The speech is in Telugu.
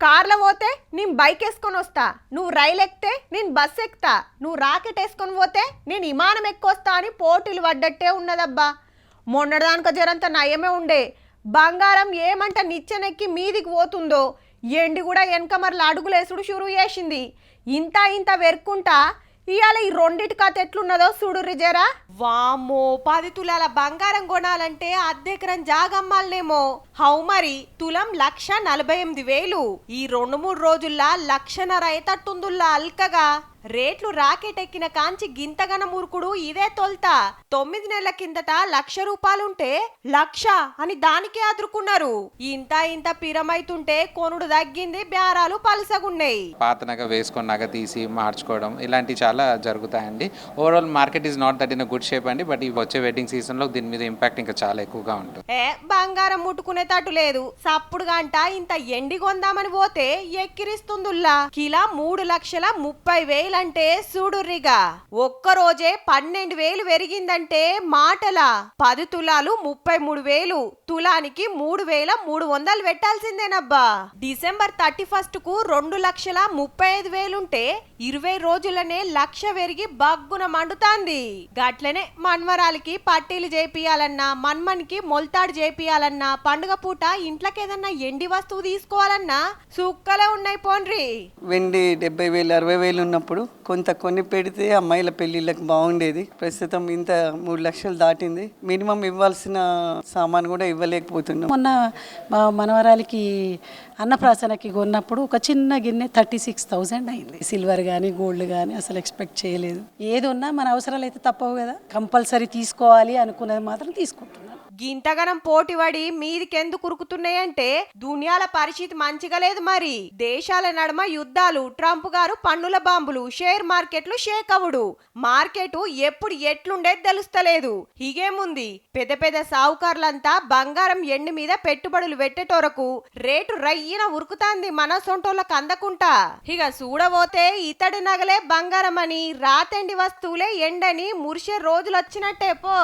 కార్లో పోతే నేను బైక్ వేసుకొని వస్తా, నువ్వు రైలు ఎక్కితే నేను బస్ ఎక్కుతా, నువ్వు రాకెట్ వేసుకొని పోతే నేను విమానం ఎక్కొస్తా అని పోటీలు పడ్డట్టే ఉన్నదబ్బా. మొన్నటిదానిక జరంత నయమే ఉండే. బంగారం ఏమంట నిచ్చెనెక్కి మీదికి పోతుందో ఎండి కూడా వెనక మరల అడుగులేసుడు షురు చేసింది. ఇంత ఇంత వెరుకుంటా ఇవాళ ఈ రెండిటి కథ ఎట్లున్నదో చూడుర్రి జరా. వామ్మో, 10 తులాల బంగారం కొనాలంటే అద్దెకరం జాగమ్మాలనేమో. హౌ మరి తులం 1,48,000. ఈ 2-3 రోజుల్లా 1,50,000 అయ్యేటట్టుందుల్లా అల్కగా. రేట్లు రాకెట్ ఎక్కిన కాంచి గింతగన మురుకుడు ఇదే తొల్తా. 9 నెలల కిందట 1,00,000 రూపాయలుంటే 1,00,000 అని దానికే అదురుకున్నారు. ఇంత ఇంత పిరమైతుంటే కొనుడు తగ్గింది, బేరాలు పలసగున్నాయి. పాత నగ వేసుకొని నగ తీసి మార్చుకోవడం ఇలాంటివి చాలా జరుగుతాయండి. Overall market is not that in good shape అండి. బట్ ఈ వచ్చే వెడ్డింగ్ సీజన్ లో దీని మీద ఇంపాక్ట్ ఇంకా చాలా ఎక్కువగా ఉంటుంది. బంగారం ముట్టుకునేటట్టు లేదు. సప్పుడు గంట ఇంత ఎండి కొందామని పోతే ఎక్కిరిస్తుందుల్లా. కిలా 3,30,000 అంటే చూడుర్రిగా. ఒక్కరోజే 12,000 పెరిగిందంటే మాటల. 10 తులాలు 33,000. తులానికి 3,300 పెట్టాల్సిందేనబ్బా. డిసెంబర్ 31 కు 2,35,000 ఉంటే 20 రోజులనే 1,00,000 పెరిగి బగ్గున మండుతాంది. గట్లనే మన్వరాలకి పట్టీలు చేపియాలన్నా, మన్మన్కి మొల్తాడు చేపియాలన్నా, పండుగ పూట ఇంట్లోకేదన్నా ఎండి వస్తువు తీసుకోవాలన్నా సుక్కలే ఉన్నాయి పోన్రి. వెండి 70,000 60,000 ఉన్నప్పుడు కొంత కొన్ని పెడితే అమ్మాయిల పెళ్లిళ్ళకి బాగుండేది. ప్రస్తుతం ఇంత 3 లక్షలు దాటింది. మినిమం ఇవ్వాల్సిన సామాన్ కూడా ఇవ్వలేకపోతున్నాం. మొన్న మా మనవరాలికి అన్నప్రాసనకి కొన్నప్పుడు ఒక చిన్న గిన్నె 36,000 అయింది. సిల్వర్ కానీ గోల్డ్ కానీ అసలు ఎక్స్పెక్ట్ చేయలేదు. ఏది ఉన్నా మన అవసరాలు అయితే తప్పవు కదా, కంపల్సరీ తీసుకోవాలి అనుకున్నది మాత్రం తీసుకుంటున్నాను. గింతగనం పోటీపడి మీదికెందుకు ఉరుకుతున్నాయంటే దునియాల పరిస్థితి మంచిగా లేదు. మరి దేశాల నడుమ యుద్ధాలు, ట్రంప్ గారు పన్నుల బాంబులు, షేర్ మార్కెట్లు షేక్ అవుడు. మార్కెట్ ఎప్పుడు ఎట్లుండేది తెలుస్తలేదు. ఇగేముంది, పెద్ద పెద్ద సావుకారులంతా బంగారం ఎండి మీద పెట్టుబడులు పెట్టేటోరకు రేటు రయ్యిన ఉరుకుతాంది మన సొంటోళ్ళకి అందకుంటా. ఇక చూడబోతే ఇతడి నగలే బంగారం అని, రాతండి వస్తువులే ఎండని మురిసే రోజులు వచ్చినట్టే పో.